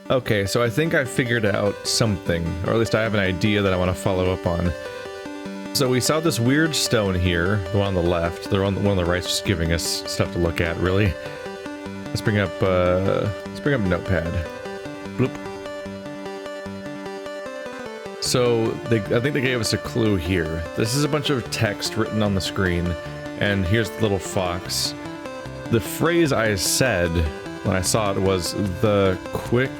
Okay, so I think I figured out something, or at least I have an idea that I want to follow up on. So we saw this weird stone here, the one on the left. The one on the right's just giving us stuff to look at, really. Let's bring up Notepad. Bloop. So I think they gave us a clue here. This is a bunch of text written on the screen, and here's the little fox. The phrase I said when I saw it was, "The quick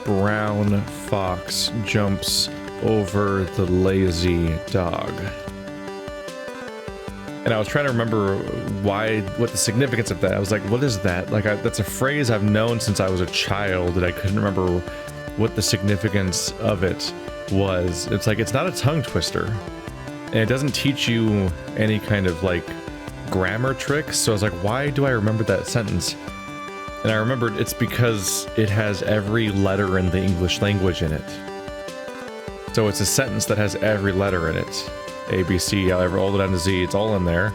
brown fox jumps over the lazy dog." And I was trying to remember what the significance of that. I was like, what is that? Like, that's a phrase I've known since I was a child, and I couldn't remember what the significance of it was. It's like, it's not a tongue twister, and it doesn't teach you any kind of, like, grammar tricks. So I was like, why do I remember that sentence? And I remembered it's because it has every letter in the English language in it. So it's a sentence that has every letter in it. A, B, C, all the way down to Z, it's all in there.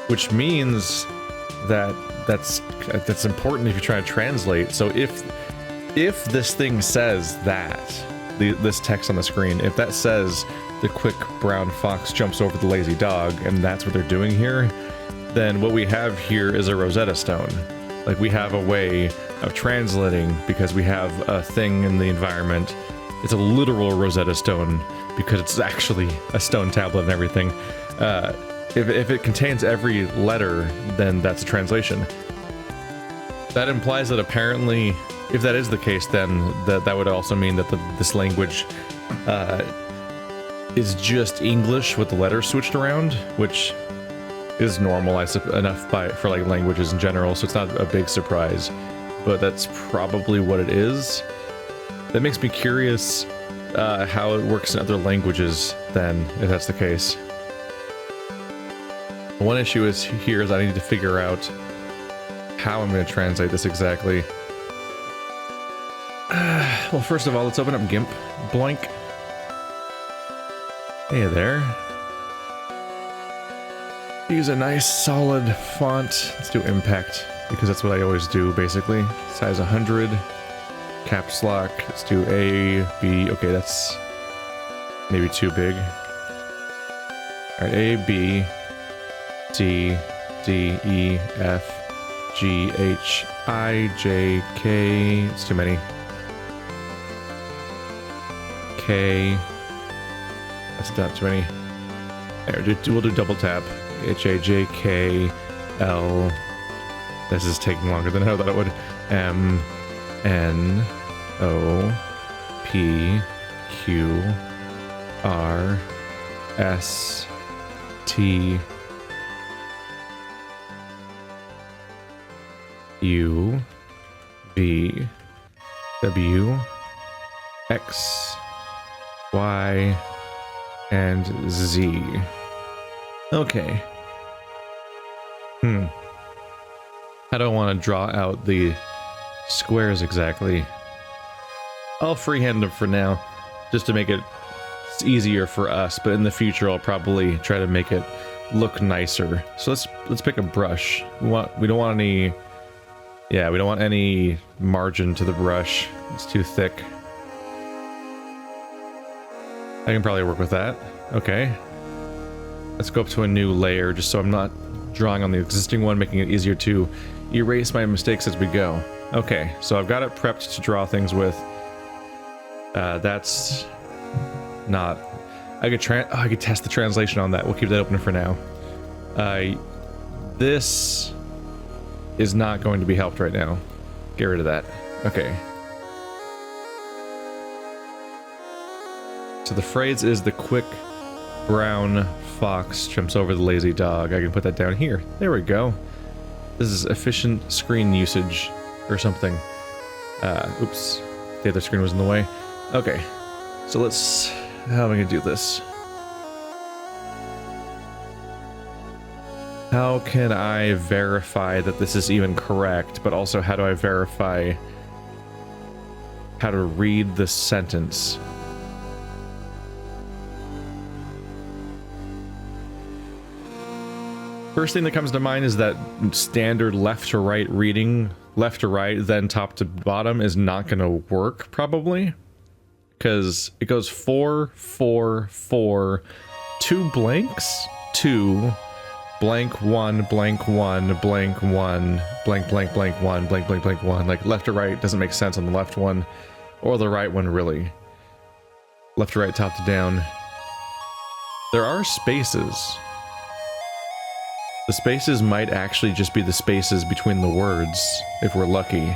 Which means that that's important if you're trying to translate. So if this thing says that, this text on the screen, if that says, "The quick brown fox jumps over the lazy dog," and that's what they're doing here, then what we have here is a Rosetta Stone. Like, we have a way of translating because we have a thing in the environment. It's a literal Rosetta Stone because it's actually a stone tablet and everything. If it contains every letter, then that's a translation. That implies that apparently, if that is the case, then that would also mean that this language is just English with the letters switched around, which is normal enough for like languages in general, so it's not a big surprise. But that's probably what it is. That makes me curious how it works in other languages then, if that's the case. One issue here is I need to figure out how I'm going to translate this exactly. Well, first of all, let's open up GIMP. Blank. Hey there. Use a nice solid font. Let's do impact, because that's what I always do, basically. Size 100. Caps lock. Let's do A, B. Okay, that's maybe too big. Alright, A, B, C, D, E, F, G, H, I, J, K. It's too many. K. That's not too many. There, we'll do double tap. H, A, J, K, L. This is taking longer than I thought it would. M, N, O, P, Q, R, S, T, U, V, W, X, Y, and Z. Okay. How do I want to draw out the squares exactly? I'll freehand them for now, just to make it easier for us, but in the future I'll probably try to make it look nicer. So let's pick a brush. We don't want any margin to the brush. It's too thick. I can probably work with that. Okay. Let's go up to a new layer, just so I'm not drawing on the existing one, making it easier to erase my mistakes as we go. Okay, so I've got it prepped to draw things with. That's not... I could test the translation on that. We'll keep that open for now. This is not going to be helped right now. Get rid of that. Okay. So the phrase is, "The quick brown fox jumps over the lazy dog." I can put that down here. There we go. This is efficient screen usage or something. Oops. The other screen was in the way. Okay. So how am I going to do this? How can I verify that this is even correct, but also how do I verify how to read the sentence? First thing that comes to mind is that standard left to right reading left to right, then top to bottom is not going to work, probably. Because it goes 4, 4, 4, 2 blanks, 2, blank 1, blank 1, blank 1, blank, blank, blank 1, blank, blank, blank 1. Like, left to right doesn't make sense on the left one, or the right one, really. Left to right, top to down. There are spaces. The spaces might actually just be the spaces between the words, if we're lucky.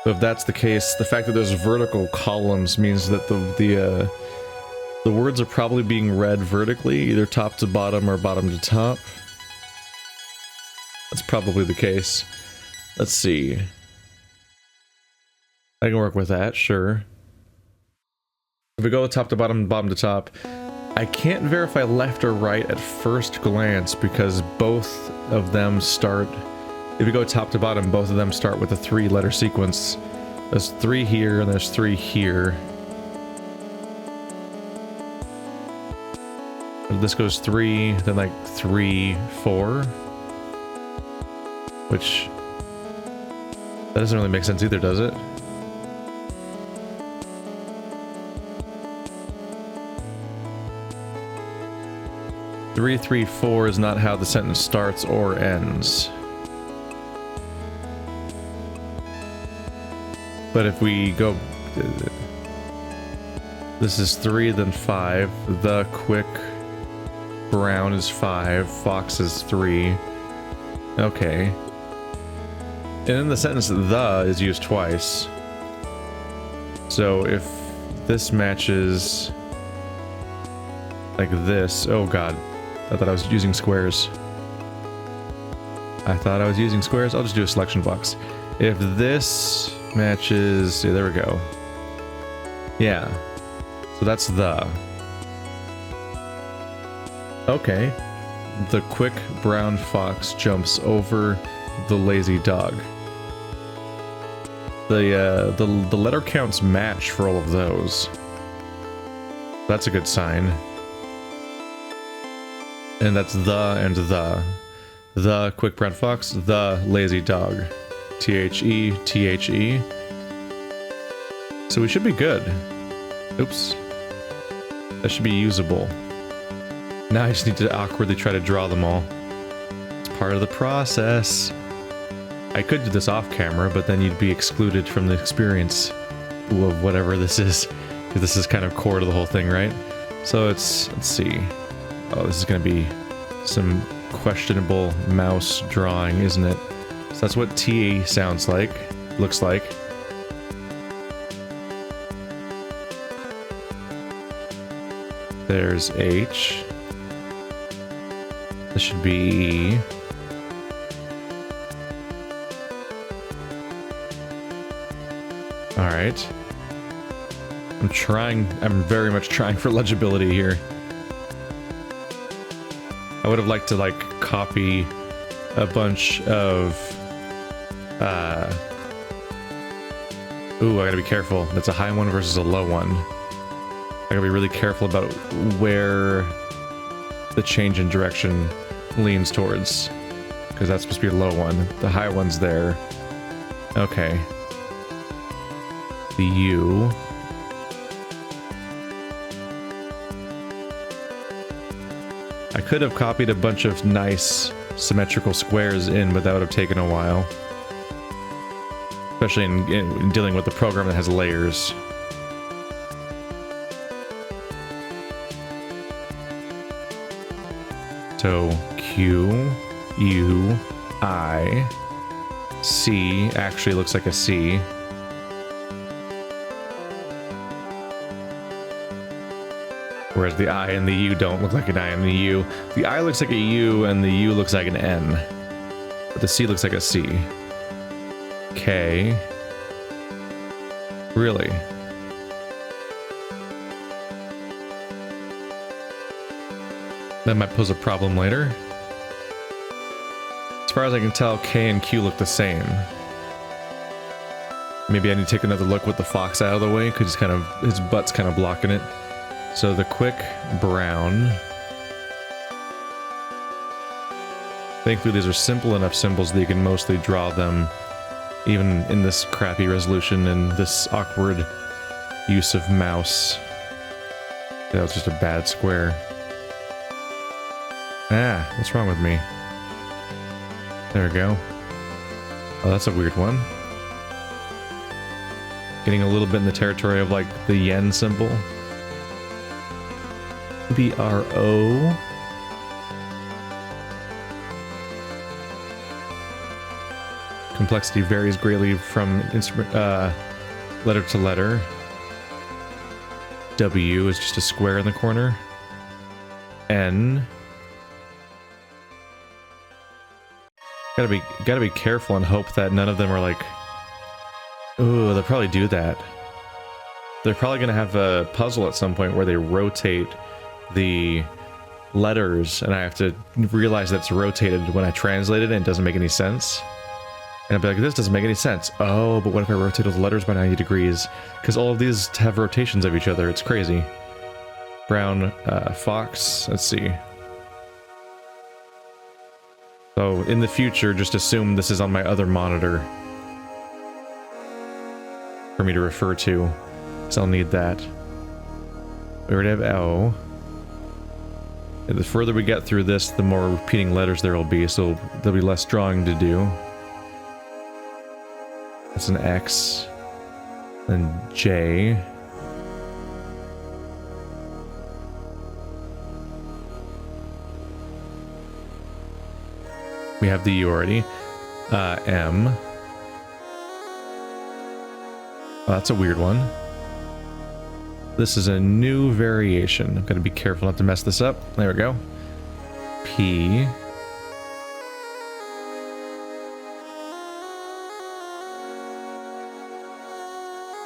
So if that's the case, the fact that there's vertical columns means that the words are probably being read vertically, either top to bottom or bottom to top. That's probably the case. Let's see. I can work with that, sure. If we go top to bottom, bottom to top, I can't verify left or right at first glance because both of them start... If we go top to bottom, both of them start with a 3-letter sequence. There's 3 here, and there's 3 here. This goes 3, then like 3, 4. Which... that doesn't really make sense either, does it? Three, 3, 4 is not how the sentence starts or ends. But if we go... this is 3, then 5. The quick brown is 5. Fox is 3. Okay. And in the sentence, the is used twice. So if this matches... like this... oh god. I thought I was using squares. I'll just do a selection box. If this matches... yeah, there we go. Yeah. So that's the. Okay. The quick brown fox jumps over the lazy dog. The letter counts match for all of those. That's a good sign. And that's the and the. The quick brown fox, the lazy dog. T-H-E, T-H-E. So we should be good. Oops. That should be usable. Now I just need to awkwardly try to draw them all. It's part of the process. I could do this off camera, but then you'd be excluded from the experience of whatever this is. This is kind of core to the whole thing, right? So let's see. Oh, this is gonna be some questionable mouse drawing, isn't it? So that's what T sounds like, looks like. There's H. This should be E. Alright. I'm very much trying for legibility here. I would have liked to, like, copy a bunch of, ooh, I gotta be careful. That's a high one versus a low one. I gotta be really careful about where the change in direction leans towards. Because that's supposed to be a low one. The high one's there. Okay. The U. I could have copied a bunch of nice symmetrical squares in, but that would have taken a while. Especially in dealing with the program that has layers. So, Q, U, I, C actually looks like a C. Whereas the I and the U don't look like an I and the U. The I looks like a U and the U looks like an N. But the C looks like a C. K. Really? That might pose a problem later. As far as I can tell, K and Q look the same. Maybe I need to take another look with the fox out of the way, because his butt's kind of blocking it. So the quick brown. Thankfully, these are simple enough symbols that you can mostly draw them even in this crappy resolution and this awkward use of mouse. That was just a bad square. Ah, what's wrong with me? There we go. Oh, that's a weird one. Getting a little bit in the territory of like the yen symbol. BRO. Complexity varies greatly from instrument, letter to letter. W is just a square in the corner. N. Gotta be careful and hope that none of them are like... Ooh, they'll probably do that. They're probably gonna have a puzzle at some point where they rotate the letters, and I have to realize that it's rotated when I translate it and it doesn't make any sense. And I'll be like, this doesn't make any sense. Oh, but what if I rotated the letters by 90 degrees? Because all of these have rotations of each other. It's crazy. Brown, fox. Let's see. So, in the future, just assume this is on my other monitor for me to refer to. So I'll need that. We already have L. And the further we get through this, the more repeating letters there will be, so there'll be less drawing to do. That's an X. Then J. We have the U already. M. Oh, that's a weird one. This is a new variation. I've got to be careful not to mess this up. There we go. P.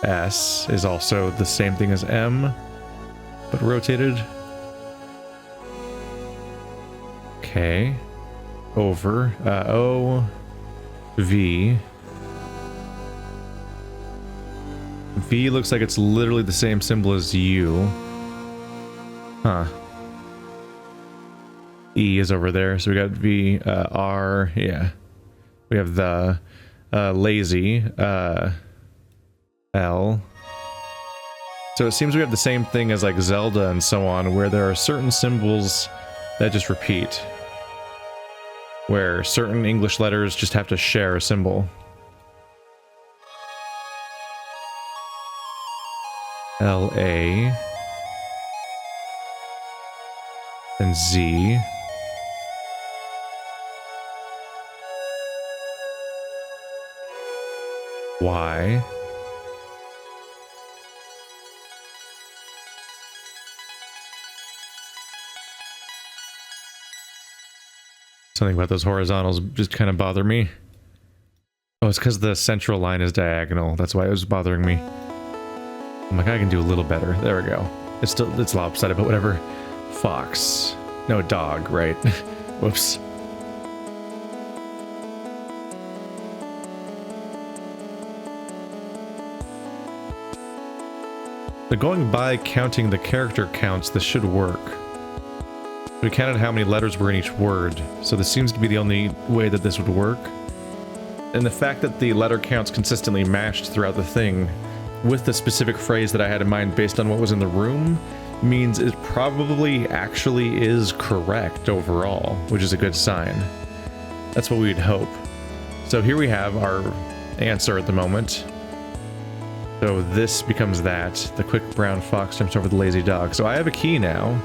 S is also the same thing as M, but rotated. K. Over. O. V. V looks like it's literally the same symbol as U. Huh. E is over there, so we got V, R, yeah. We have the, lazy, L. So it seems we have the same thing as like Zelda and so on, where there are certain symbols that just repeat. Where certain English letters just have to share a symbol. L-A. And Z. Y. Something about those horizontals just kind of bother me. Oh, it's because the central line is diagonal. That's why it was bothering me. I'm like, I can do a little better. There we go. It's lopsided, but whatever. Fox. No, dog, right? Whoops. So going by counting the character counts, this should work. We counted how many letters were in each word, so this seems to be the only way that this would work. And the fact that the letter counts consistently matched throughout the thing with the specific phrase that I had in mind based on what was in the room means it probably actually is correct overall, which is a good sign. That's what we'd hope. So here we have our answer at the moment. So this becomes that. The quick brown fox jumps over the lazy dog. So I have a key now.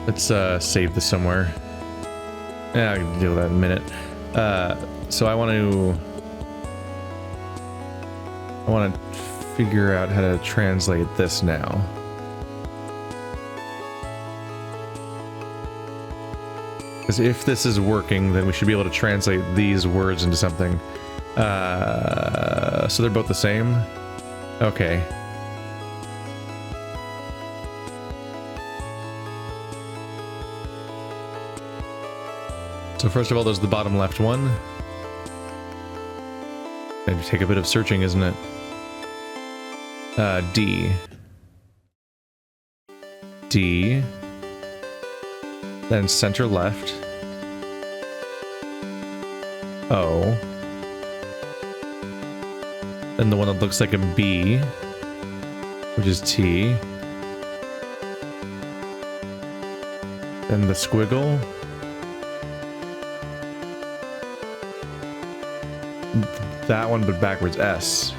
Let's save this somewhere. Yeah, I can deal with that in a minute. So I want to figure out how to translate this now. Because if this is working, then we should be able to translate these words into something. So they're both the same? Okay. So first of all, there's the bottom left one. Maybe take a bit of searching, isn't it? D. D. Then center left. O. Then the one that looks like a B, which is T. Then the squiggle. That one, but backwards, S.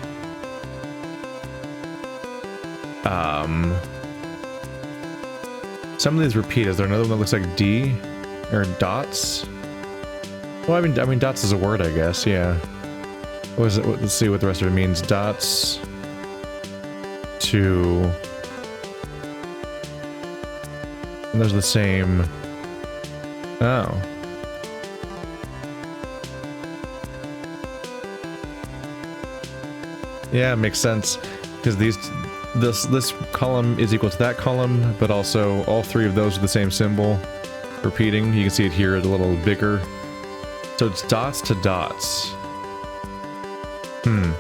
Some of these repeat. Is there another one that looks like D? Or dots? Well, I mean dots is a word, I guess, yeah. What is it? Let's see what the rest of it means. Dots to... And there's the same... Oh. Yeah, it makes sense. Because this column is equal to that column, but also all three of those are the same symbol. Repeating. You can see it here a little bigger. So it's dots to dots. The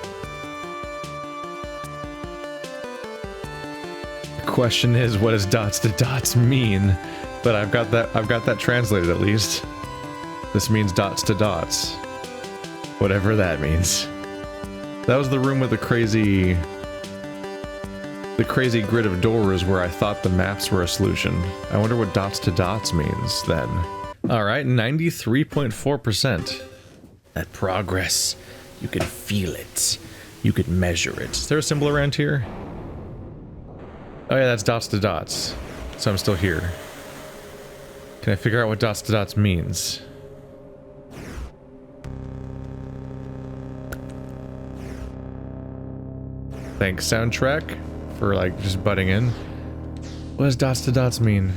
question is, what does dots to dots mean? But I've got that translated at least. This means dots to dots. Whatever that means. That was the room with the crazy grid of doors where I thought the maps were a solution. I wonder what dots to dots means then. Alright, 93.4%. That progress, you can feel it. You can measure it. Is there a symbol around here? Oh yeah, that's dots to dots. So I'm still here. Can I figure out what dots to dots means? Thanks, soundtrack, for like just butting in. What does dots to dots mean?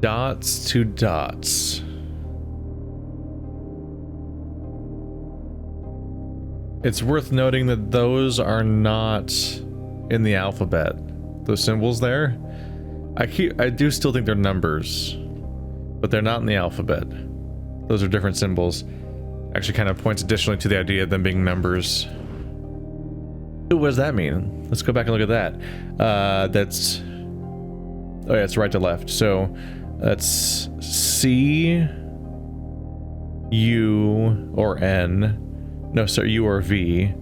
Dots to dots. It's worth noting that those are not in the alphabet. Those symbols there. I do still think they're numbers, but they're not in the alphabet. Those are different symbols. Actually kind of points additionally to the idea of them being numbers. Ooh, what does that mean? Let's go back and look at that. That's... Oh yeah, it's right to left. So that's C, U, or N. No, sorry, U or V.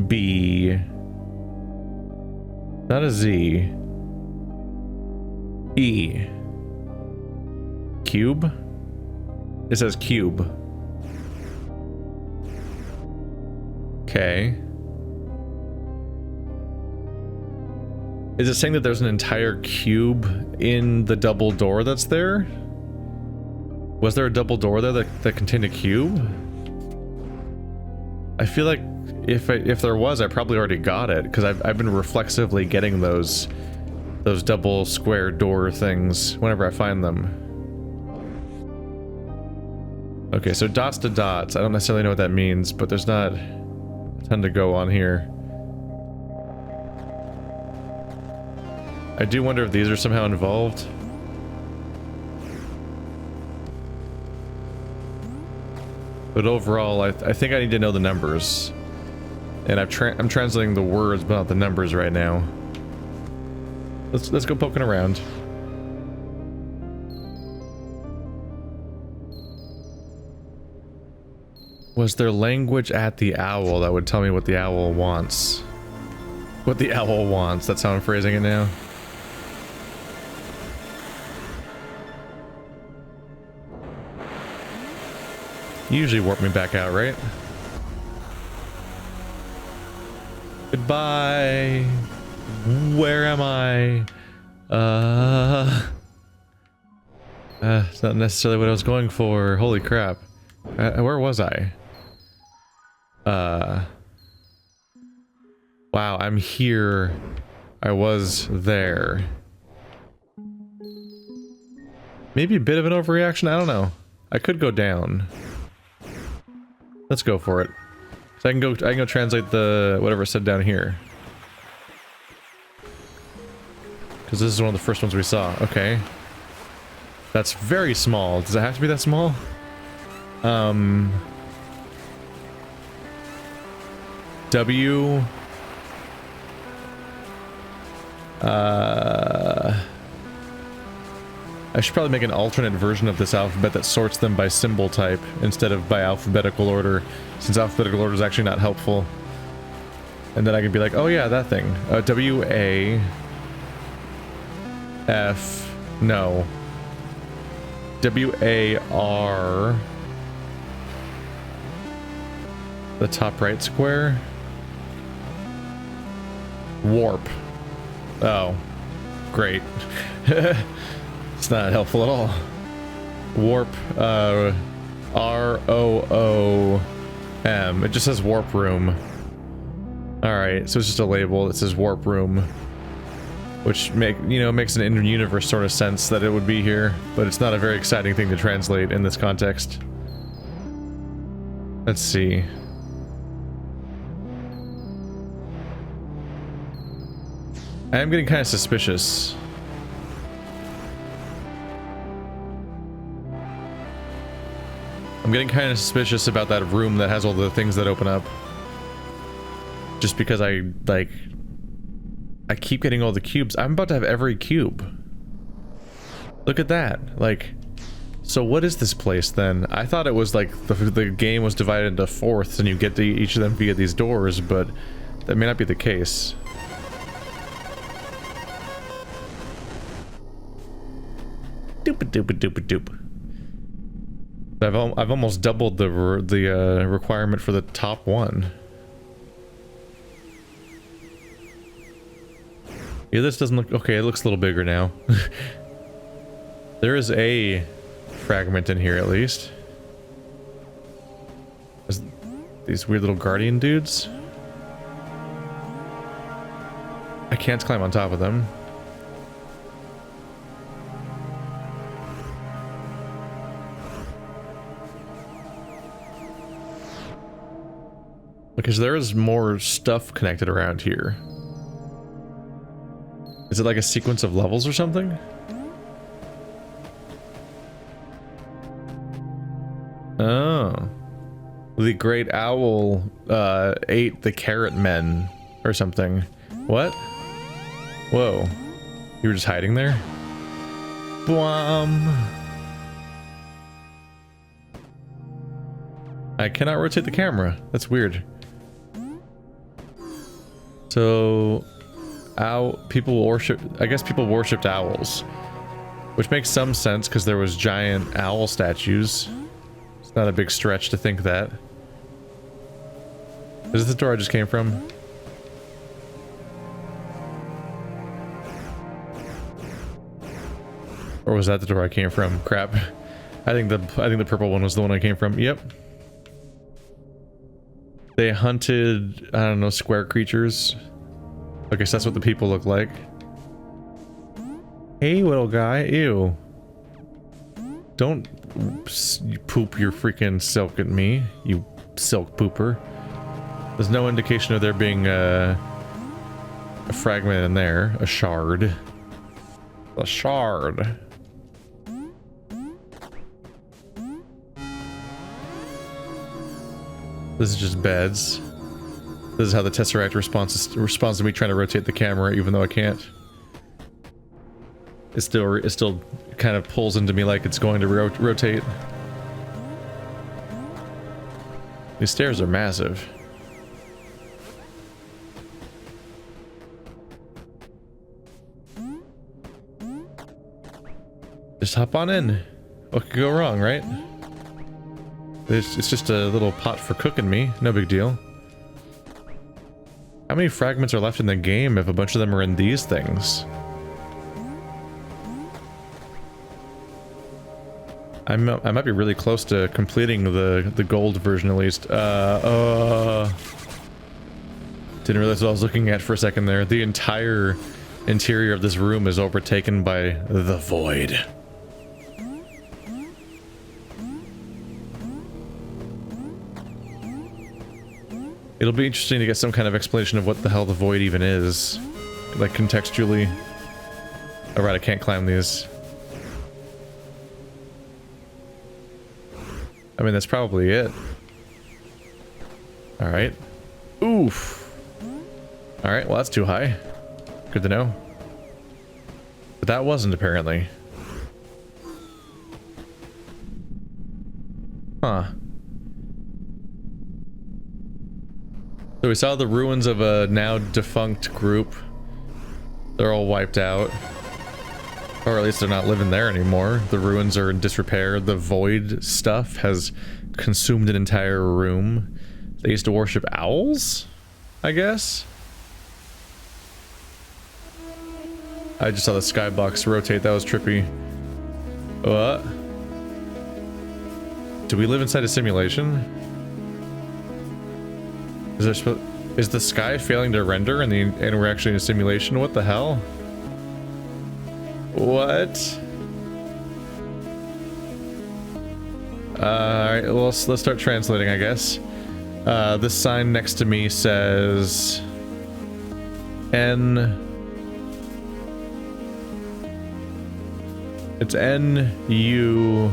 B. Not a Z. E. Cube? It says cube. Okay. Is it saying that there's an entire cube in the double door that's there? Was there a double door there that contained a cube? I feel like if there was, I probably already got it, because I've been reflexively getting those double square door things whenever I find them. Okay, so dots to dots. I don't necessarily know what that means, but there's not a ton to go on here. I do wonder if these are somehow involved. But overall, I think I need to know the numbers. And I'm translating the words, but not the numbers right now. Let's go poking around. Was there language at the owl that would tell me what the owl wants? What the owl wants, that's how I'm phrasing it now. You usually warp me back out, right? Goodbye. Where am I? It's not necessarily what I was going for. Holy crap. Where was I? Wow, I'm here. I was there. Maybe a bit of an overreaction, I don't know. I could go down. Let's go for it. So I can go translate the whatever it said down here. Because this is one of the first ones we saw. Okay. That's very small. Does it have to be that small? W... I should probably make an alternate version of this alphabet that sorts them by symbol type instead of by alphabetical order, since alphabetical order is actually not helpful. And then I can be like, oh yeah, that thing. W, A, F, no. W, A, R. The top right square. Warp. Oh. Great. It's not helpful at all. Warp, R-O-O-M. It just says warp room. Alright, so it's just a label that says warp room. Which makes an in-universe sort of sense that it would be here, but it's not a very exciting thing to translate in this context. Let's see. I am getting kind of suspicious. I'm getting kind of suspicious about that room that has all the things that open up. Just because I keep getting all the cubes. I'm about to have every cube. Look at that. Like, so what is this place then? I thought it was like the game was divided into fourths and you get to each of them via these doors, but that may not be the case. Doop-a-doop-a-doop-a-doop. I've almost doubled the requirement for the top one. Yeah, this doesn't look... Okay, it looks a little bigger now. There is a fragment in here, at least. There's these weird little guardian dudes. I can't climb on top of them. Because there is more stuff connected around here. Is it like a sequence of levels or something? Oh. The great owl ate the carrot men or something. What? Whoa. You were just hiding there? Bwom. I cannot rotate the camera. That's weird. So, people worship. I guess people worshipped owls, which makes some sense because there was giant owl statues. It's not a big stretch to think that. Is this the door I just came from? Or was that the door I came from? Crap. I think the purple one was the one I came from. Yep. They hunted, I don't know, square creatures. I guess that's what the people look like. Hey, little guy. Ew. Don't poop your freaking silk at me, you silk pooper. There's no indication of there being a fragment in there. A shard. A shard. This is just beds. This is how the Tesseract responds to me trying to rotate the camera, even though I can't. It still kind of pulls into me like it's going to rotate. These stairs are massive. Just hop on in. What could go wrong, right? It's just a little pot for cooking me. No big deal. How many fragments are left in the game if a bunch of them are in these things? I might be really close to completing the gold version at least. Didn't realize what I was looking at for a second there. The entire interior of this room is overtaken by the void. It'll be interesting to get some kind of explanation of what the hell the void even is. Like, contextually. All right, I can't climb these. I mean, that's probably it. All right. Oof. All right, well, that's too high. Good to know. But that wasn't, apparently. Huh. So we saw the ruins of a now defunct group. They're all wiped out. Or at least they're not living there anymore. The ruins are in disrepair. The void stuff has consumed an entire room. They used to worship owls, I guess? I just saw the skybox rotate. That was trippy. What? Do we live inside a simulation? Is the sky failing to render and we're actually in a simulation? What the hell? What? Alright, well, let's start translating, I guess. This sign next to me says N. It's N-U-Z-U.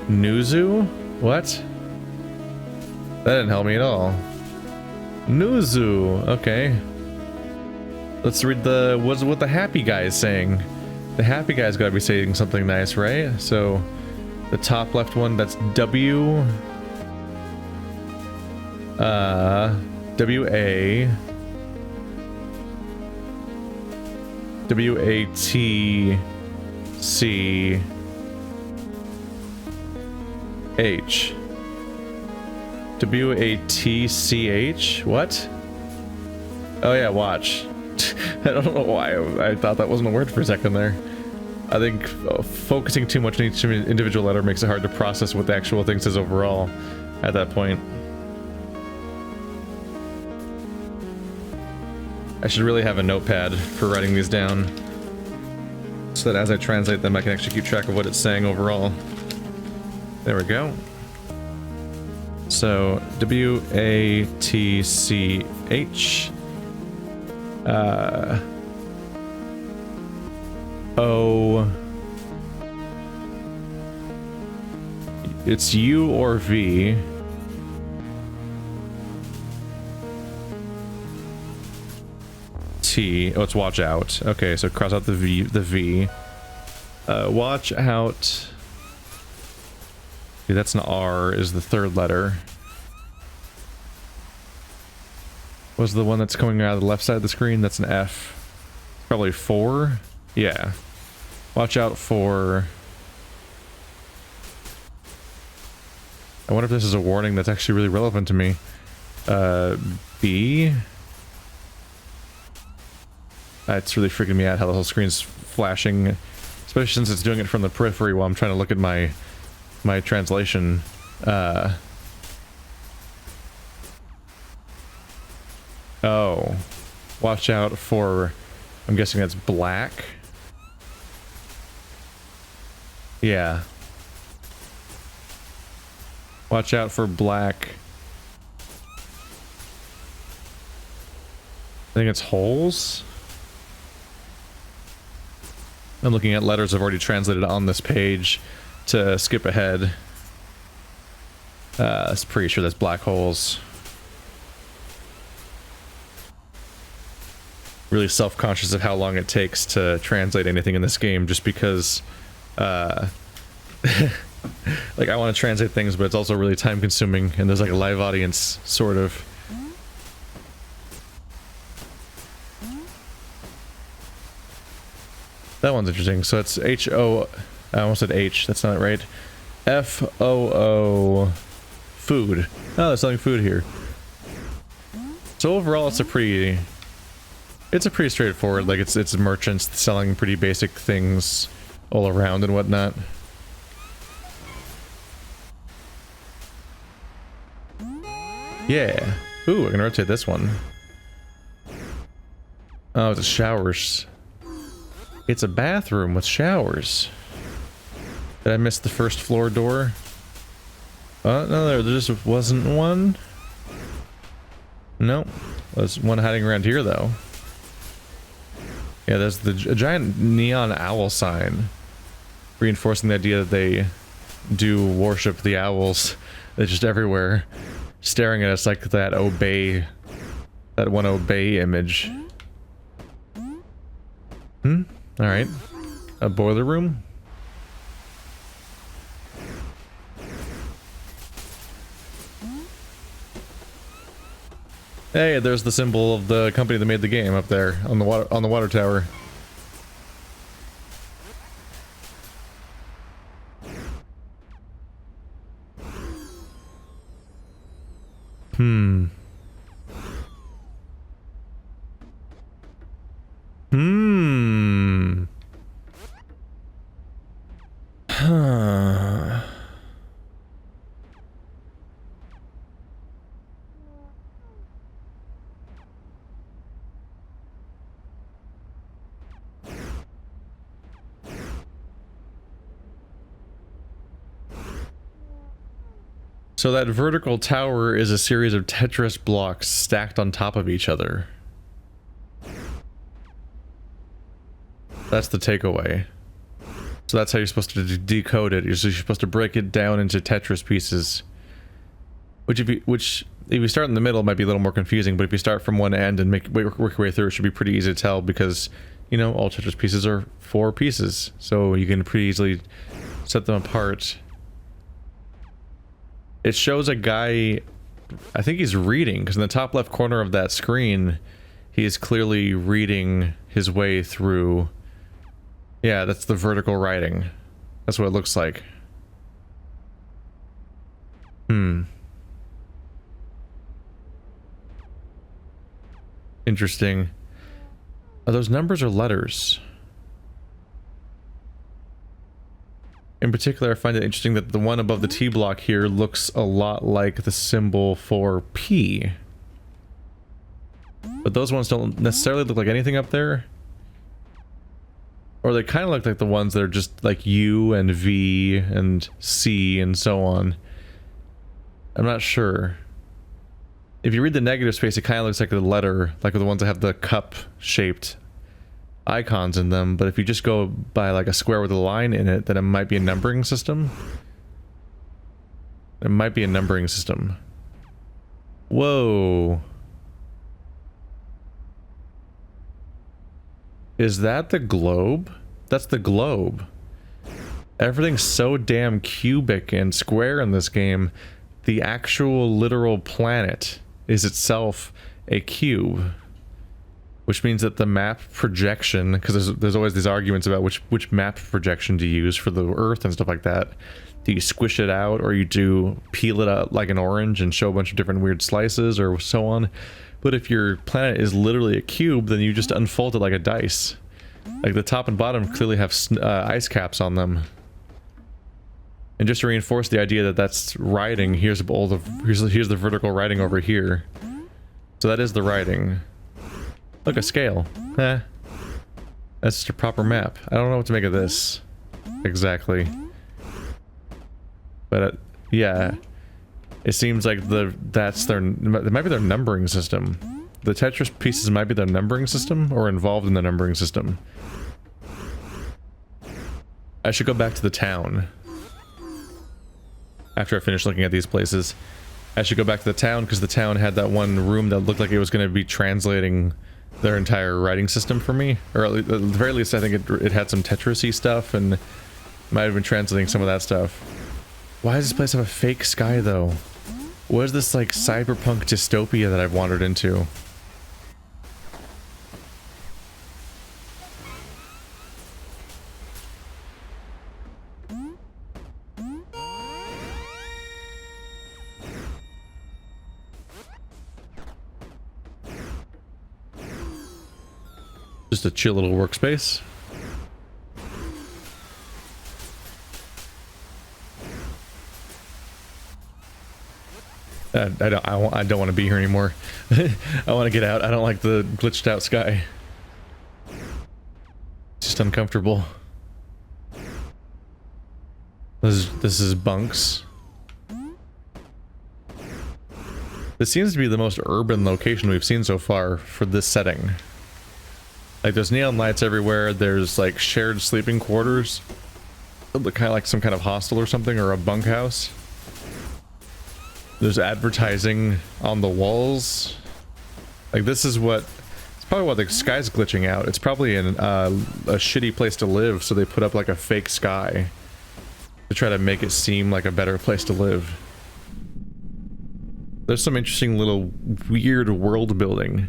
Nuzu? What? That didn't help me at all. Nuzu. Okay. Let's read what the happy guy is saying. The happy guy's gotta be saying something nice, right? So, the top left one, that's W. W-A. W-A-T-C-H. W-A-T-C-H? What? Oh yeah, watch. I don't know why I thought that wasn't a word for a second there. I think focusing too much on each individual letter makes it hard to process what the actual thing says overall at that point. I should really have a notepad for writing these down, so that as I translate them I can actually keep track of what it's saying overall. There we go. So, W-A-T-C-H. O. It's U or V. T. Oh, it's watch out. Okay, so cross out the V. The V. Watch out. Okay, that's an R. Is the third letter. Was the one that's coming out of the left side of the screen? That's an F. Probably 4. Yeah. Watch out for... I wonder if this is a warning that's actually really relevant to me. B. It's really freaking me out how the whole screen's flashing, especially since it's doing it from the periphery while I'm trying to look at my translation. Oh. Watch out for... I'm guessing that's black. Yeah. Watch out for black. I think it's holes. I'm looking at letters I've already translated on this page to skip ahead. I'm pretty sure that's black holes. Really self-conscious of how long it takes to translate anything in this game, just because like I want to translate things, but it's also really time consuming, and there's like a live audience, sort of. That one's interesting. So it's H-O... I almost said H. That's not right. F-O-O... Food. Oh, they're selling food here. So overall, it's a pretty straightforward, like it's merchants selling pretty basic things all around and whatnot. Yeah. Ooh, I can rotate this one. Oh, it's showers. It's a bathroom with showers. Did I miss the first floor door? No, there just wasn't one. Nope. There's one hiding around here, though. Yeah, there's a giant neon owl sign, reinforcing the idea that they do worship the owls. They're just everywhere, staring at us like that one obey image. Alright. A boiler room? Hey, there's the symbol of the company that made the game up there on the water tower. So that vertical tower is a series of Tetris blocks stacked on top of each other. That's the takeaway. So that's how you're supposed to decode it. You're supposed to break it down into Tetris pieces. Which if you start in the middle, it might be a little more confusing, but if you start from one end and work your way through, it should be pretty easy to tell because, you know, all Tetris pieces are 4 pieces. So you can pretty easily set them apart. It shows a guy, I think he's reading, because in the top left corner of that screen, he is clearly reading his way through. Yeah, that's the vertical writing. That's what it looks like. Interesting. Are those numbers or letters? In particular, I find it interesting that the one above the T block here looks a lot like the symbol for P. But those ones don't necessarily look like anything up there. Or they kind of look like the ones that are just like U and V and C and so on. I'm not sure. If you read the negative space, it kind of looks like a letter, like the ones that have the cup-shaped icons in them, but if you just go by like a square with a line in it, then it might be a numbering system. It might be a numbering system. Whoa. Is that the globe? That's the globe. Everything's so damn cubic and square in this game. The actual literal planet is itself a cube. Which means that the map projection, because there's always these arguments about which map projection to use for the Earth and stuff like that. Do you squish it out, or you do peel it out like an orange and show a bunch of different weird slices, or so on? But if your planet is literally a cube, then you just unfold it like a dice. Like the top and bottom clearly have ice caps on them. And just to reinforce the idea that that's writing, here's the vertical writing over here. So that is the writing. Look, a scale. Eh. That's just a proper map. I don't know what to make of this. Exactly. But, yeah. It seems like it might be their numbering system. The Tetris pieces might be their numbering system, or involved in the numbering system. I should go back to the town. After I finish looking at these places. I should go back to the town, because the town had that one room that looked like it was going to be translating their entire writing system for me, or at the very least I think it had some Tetris-y stuff and might have been translating some of that stuff. Why does this place have a fake sky though? What is this like cyberpunk dystopia that I've wandered into? Just a chill little workspace. I don't want to be here anymore. I want to get out. I don't like the glitched out sky. It's just uncomfortable. This is bunks. This seems to be the most urban location we've seen so far for this setting. Like there's neon lights everywhere. There's like shared sleeping quarters. Kind of like some kind of hostel or something, or a bunkhouse. There's advertising on the walls. Like this is what, it's probably why the sky's glitching out. It's probably a shitty place to live, so they put up like a fake sky to try to make it seem like a better place to live. There's some interesting little weird world building.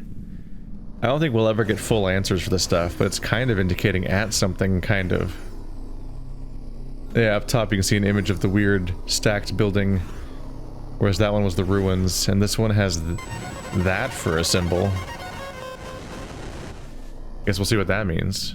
I don't think we'll ever get full answers for this stuff, but it's kind of indicating at something, kind of. Yeah, up top you can see an image of the weird stacked building, whereas that one was the ruins, and this one has that for a symbol. Guess we'll see what that means.